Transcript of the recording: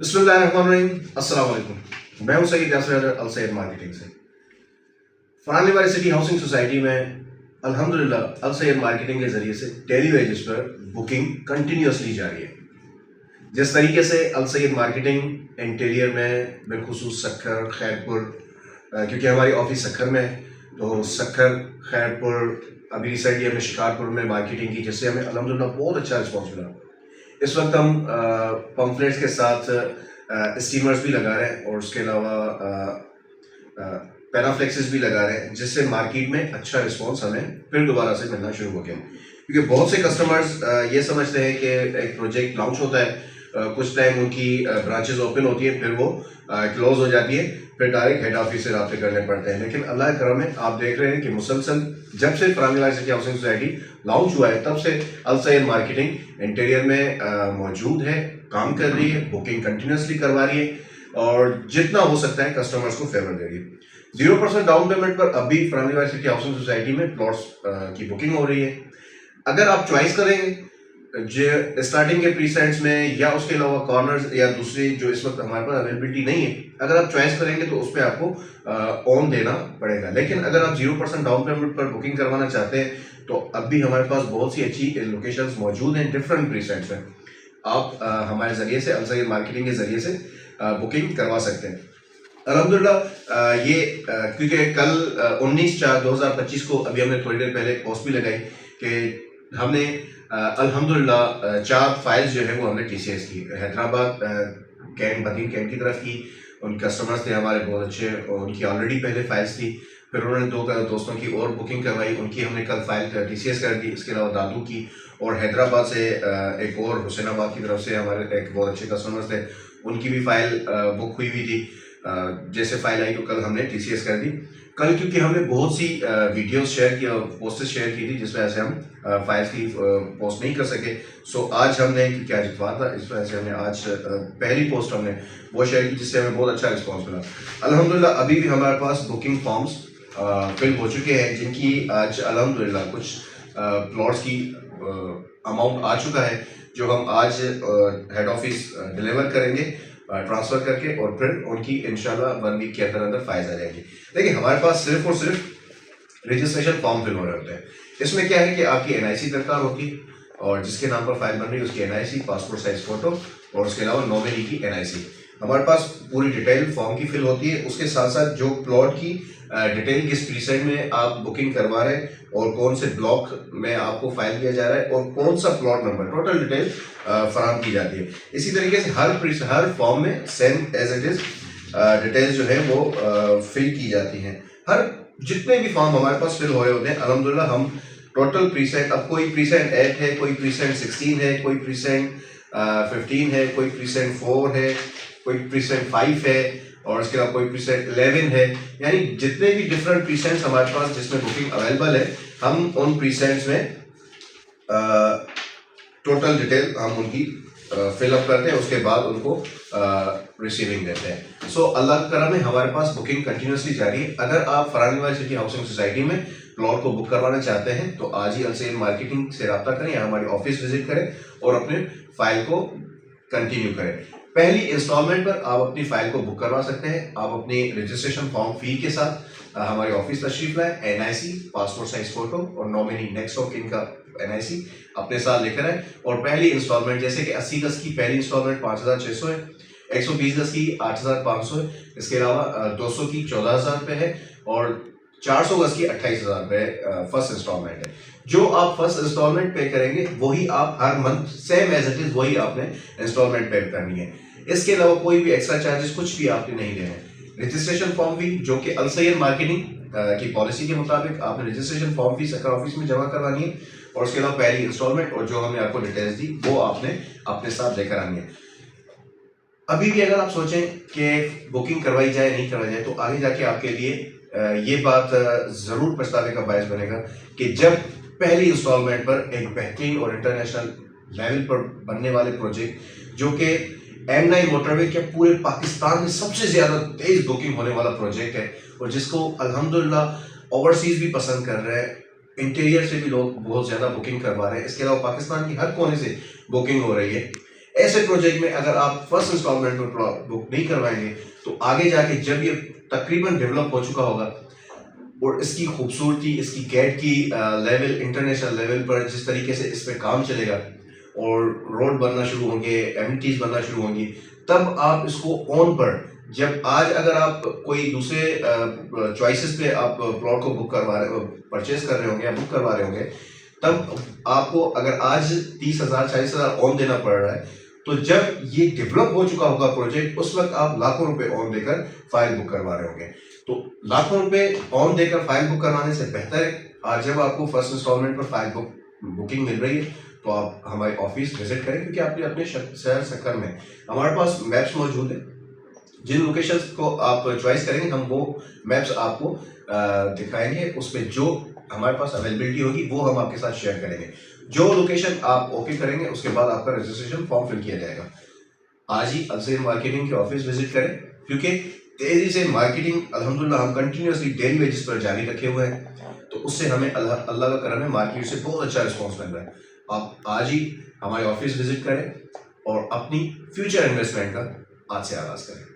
बिस्मिल्लाहिर्रहमानिर्रहीम। अस्सलाम वालेकुम। मैं हूं सईद यासर अल सैद मार्केटिंग से। फरानी वाली सिटी हाउसिंग सोसाइटी में अल्हम्दुलिल्लाह अल सैद मार्केटिंग के ज़रिए से डेली वेजेस पर बुकिंग कंटिन्यूसली जारी है। जिस तरीके से अल सैद मार्केटिंग इंटीरियर में बिलखुसूस सक्खर खैरपुर, क्योंकि हमारी ऑफिस सक्खर में है, तो सक्खर खैरपुर अभी रिसेंटली हमने शिकारपुर में मार्केटिंग की, जिससे हमें अल्हम्दुलिल्लाह बहुत अच्छा रिस्पॉन्स मिला। इस वक्त हम पम्फलेट्स के साथ स्टीमर्स भी लगा रहे हैं और उसके अलावा पैनाफ्लेक्सेस भी लगा रहे हैं, जिससे मार्केट में अच्छा रिस्पांस हमें फिर दोबारा से मिलना शुरू हो गया। क्योंकि बहुत से कस्टमर्स ये समझते हैं कि एक प्रोजेक्ट लॉन्च होता है, कुछ टाइम उनकी ब्रांचेस ओपन होती है, फिर वो क्लोज हो जाती है, फिर डायरेक्ट हेड ऑफिस से रब्ते करने पड़ते हैं। लेकिन अल्लाह करम है, आप देख रहे हैं कि मुसलसल जब से फरानी वाली सिटी हाउसिंग सोसाइटी लॉन्च हुआ है, तब से अल सैद मार्केटिंग इंटीरियर में मौजूद है, काम कर रही है, बुकिंग कंटिन्यूसली करवा रही है और जितना हो सकता है कस्टमर्स को फेवर दे रही है। 0% डाउन पेमेंट पर अभी फरानी वाली सिटी हाउसिंग सोसाइटी में प्लॉट्स की बुकिंग हो रही है। अगर आप चॉइस करेंगे जो स्टार्टिंग के प्रीसेंट्स में या उसके अलावा कॉर्नर्स या दूसरी जो इस वक्त हमारे पास अवेलेबिलिटी नहीं है, अगर आप चॉइस करेंगे तो उस पर आपको ऑन देना पड़ेगा। लेकिन अगर आप 0% डाउन पेमेंट पर बुकिंग करवाना चाहते हैं तो अब भी हमारे पास बहुत सी अच्छी लोकेशंस मौजूद हैं डिफरेंट प्रीसेंट्स में। आप हमारे ज़रिए से अल सैद मार्केटिंग के ज़रिए से बुकिंग करवा सकते हैं। अल्हम्दुलिल्लाह ये क्योंकि कल 19/4/2025 को अभी हमने थोड़ी देर पहले पोस्ट भी लगाई कि हमने अल्हम्दुलिल्लाह 4 फाइल्स जो है वो हमने TCS की, हैदराबाद कैंट बदीन कैंट की तरफ की। उन कस्टमर्स थे हमारे बहुत अच्छे और उनकी ऑलरेडी पहले फाइल्स थी। फिर उन्होंने 2 दोस्तों की और बुकिंग करवाई, उनकी हमने कल फाइल TCS कर दी। इसके अलावा दादू की और हैदराबाद से एक और हुसैनाबाद की तरफ से हमारे एक बहुत अच्छे कस्टमर्स थे, उनकी भी फाइल बुक हुई हुई थी। जैसे फाइल आई तो कल हमने TCS कर दी। कल क्योंकि हमने बहुत सी वीडियोस शेयर की और पोस्टेस शेयर की थी, जिस वजह से हम फाइल्स की पोस्ट नहीं कर सके। सो आज हमने, क्योंकि आज इतवार था, इस वजह से हमने आज पहली पोस्ट हमने वो शेयर की, जिससे हमें बहुत अच्छा रिस्पॉन्स मिला। अल्हम्दुलिल्लाह अभी भी हमारे पास बुकिंग फॉर्म्स फिल हो चुके हैं, जिनकी आज अल्हम्दुलिल्लाह कुछ प्लॉट्स की अमाउंट आ चुका है, जो हम आज हेड ऑफिस डिलीवर करेंगे ट्रांसफर करके, और फिर उनकी इंशाल्लाह 1 वीक के अंदर अंदर फाइल्स आ जाएंगी। देखिए हमारे पास सिर्फ और सिर्फ रजिस्ट्रेशन फॉर्म फिल हो रहे होते हैं। इसमें क्या है कि आपकी NIC दरकार होती है और जिसके नाम पर फाइल बन रही है उसकी NIC, पासपोर्ट साइज फोटो और उसके अलावा नॉमिनी की NIC। हमारे पास पूरी डिटेल फॉर्म की फिल होती है। उसके साथ साथ जो प्लॉट की डिटेल किस प्रीसेट में आप बुकिंग करवा रहे हैं और कौन से ब्लॉक में आपको फाइल किया जा रहा है और कौन सा प्लॉट नंबर, टोटल डिटेल फराहम की जाती है। इसी तरीके से हर फॉर्म में same as it is details जो है वो फिल की जाती हैं। हर जितने भी फॉर्म हमारे पास फिल हो रहे होते हैं अल्हम्दुलिल्लाह हम टोटल प्रीसेंट, अब कोई प्रीसेंट 8 है, कोई प्रीसेंट 16 है, कोई प्रीसेंट 15 है, कोई प्रीसेंट 4 है, कोई प्रीसेंट 5 है और इसके अलावा कोई प्रीसेंट 11 है। यानी जितने भी डिफरेंट प्रीसेंट्स हमारे पास जिसमें बुकिंग अवेलेबल है, हम उन प्रीसेंट्स में टोटल डिटेल हम उनकी फिलअप करते हैं, उसके बाद उनको रिसीविंग देते हैं। सो अल्लाह का करम है, हमारे पास बुकिंग कंटिन्यूसली जारी है। अगर आप फरानी वाली सिटी हाउसिंग सोसाइटी में प्लॉट को बुक करवाना चाहते हैं तो आज ही अल सैद मार्केटिंग से रब्ता करें या हमारी ऑफिस विजिट करें और अपने फाइल को कंटिन्यू करें। पहली इंस्टॉलमेंट पर आप अपनी फाइल को बुक करवा सकते हैं। आप अपनी रजिस्ट्रेशन फॉर्म फी के साथ हमारी ऑफिस तशरीफ लाएं, NIC, पासपोर्ट साइज फोटो और नॉमिनी नेक्स्ट ऑफ किन का NIC अपने साथ लेकर आए और पहली इंस्टॉलमेंट, जैसे कि 80 गज की पहली इंस्टॉलमेंट 5,600 है, 120 गज की 8,500 है, इसके अलावा 200 की 14,000 रुपये है और 400 गज की 28,000 रुपये फर्स्ट इंस्टॉलमेंट है। जो आप फर्स्ट इंस्टॉलमेंट पे करेंगे वही आप हर month same as it is वही आपने इंस्टॉलमेंट पे करनी है। इसके अलावा कोई भी एक्स्ट्रा चार्जेस कुछ भी आपने नहीं देने हैं। रजिस्ट्रेशन फॉर्म भी जो कि अल सैद मार्केटिंग की पॉलिसी के मुताबिक आपने registration form fee Sukkur office में जमा करवानी है और उसके अलावा पहली इंस्टॉलमेंट और जो हमने आपको डिटेल्स दी वो आपने अपने साथ लेकर आनी है। अभी भी अगर आप सोचें कि बुकिंग करवाई जाए नहीं करवाई जाए तो आगे जाके आपके लिए ये बात जरूर पछतावे का बायस बनेगा कि जब पहली इंस्टॉलमेंट पर एक बेहतरीन और इंटरनेशनल लेवल पर बनने वाले प्रोजेक्ट जो कि M9 मोटरवे के पूरे पाकिस्तान में सबसे ज्यादा तेज बुकिंग होने वाला प्रोजेक्ट है और जिसको अल्हम्दुलिल्लाह ओवरसीज भी पसंद कर रहे हैं, इंटीरियर से भी लोग बहुत ज्यादा बुकिंग करवा रहे हैं, इसके अलावा पाकिस्तान की हर कोने से बुकिंग हो रही है। ऐसे प्रोजेक्ट में अगर आप फर्स्ट इंस्टॉलमेंट में बुक नहीं करवाएंगे तो आगे जाके जब ये तकरीबन डेवलप हो चुका होगा और इसकी खूबसूरती, इसकी कैट की लेवल, इंटरनेशनल लेवल पर जिस तरीके से इस पे काम चलेगा और रोड बनना शुरू होंगे, एमिनिटीज बनना शुरू होंगी, तब आप इसको ऑन पर, जब आज अगर आप कोई दूसरे चॉइसेस पे आप प्लॉट को बुक करवा रहे, परचेज कर रहे होंगे या बुक करवा रहे होंगे, तब आपको अगर आज 30,000 40,000 ऑन देना पड़ रहा है, तो जब ये डेवलप हो चुका होगा प्रोजेक्ट, उस वक्त आप लाखों रुपए ऑन देकर फाइल बुक करवा रहे होंगे। तो लाखों रुपए ऑन देकर फाइल बुक करवाने से बेहतर है आज जब आपको फर्स्ट इंस्टॉलमेंट पर फाइल बुकिंग मिल रही है तो आप हमारे ऑफिस विजिट करें, क्योंकि आपने अपने शहर शक्कर में हमारे पास मैप्स मौजूद है। जिन लोकेशंस को आप चॉइस करेंगे हम वो मैप्स आपको दिखाएंगे, उसमें जो हमारे पास अवेलेबिलिटी होगी वो हम आपके साथ शेयर करेंगे। जो लोकेशन आप ओके करेंगे उसके बाद आपका रजिस्ट्रेशन फॉर्म फिल किया जाएगा। आज ही अलसेन मार्केटिंग के ऑफिस विजिट करें, क्योंकि तेजी से मार्केटिंग अल्हम्दुलिल्लाह हम कंटिन्यूसली डेली बेसिस पर जारी रखे हुए हैं, तो उससे हमें अल्लाह का करम है, मार्केट से बहुत अच्छा रिस्पॉन्स मिल रहा है। आप आज ही हमारे ऑफिस विजिट करें और अपनी फ्यूचर इन्वेस्टमेंट का आज से आगाज करें।